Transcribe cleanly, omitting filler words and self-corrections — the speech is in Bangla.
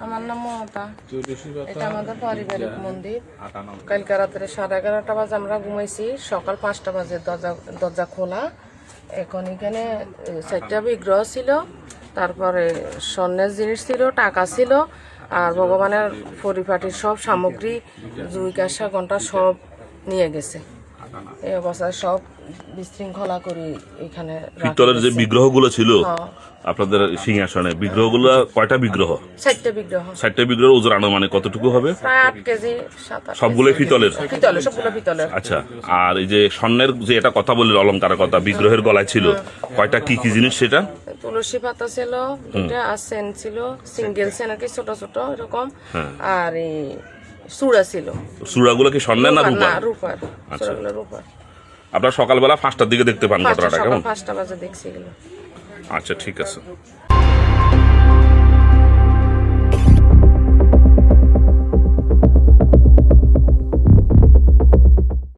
আমার নাম মমতা। এটা আমাদের পারিবারিক মন্দির। কালকে রাত্রে 11:30 বাজে আমরা ঘুমাইছি, সকাল 5টা বাজে দরজা খোলা। এখন এখানে 4টা বিগ্রহ ছিল, তারপরে স্বর্ণের জিনিস ছিল, টাকা ছিল, আর ভগবানের পরিপাটির সব সামগ্রী, জুই কাঁসা ঘন্টা সব নিয়ে গেছে। এই অবস্থায় সব বিশৃঙ্খলা করে এখানে পিতলের যে বিগ্রহগুলো ছিল আপনাদের সিংহাসনে, বিগ্রহগুলো কয়টা বিগ্রহ? 4টা বিগ্রহ। 4টা বিগ্রহের ওজন আনুমানিক কতটুকু হবে? প্রায় 8 কেজি, 7-8 সবগুলোই পিতলের? পিতলের, সবগুলো পিতলের। আচ্ছা, আর এই যে স্বর্ণের যে এটা কথা বললেন, অলংকারের কথা, বিগ্রহের গলায় ছিল কয়টা, কি কি জিনিস সেটা? তুলসী পাতা ছিল, এটা আর সেন ছিল, সিঙ্গেল সেন আর কি, ছোট ছোট এরকম। আর এই চূড়া ছিল। চূড়াগুলো কি স্বর্ণের না রূপার? রূপার। চূড়াগুলো রূপার। আপনারা সকালবেলা 5টার দিকে দেখতে পান ঘটনাটা, কেমন? 5টা বাজে দেখছি এগুলো। আচ্ছা, ঠিক আছে।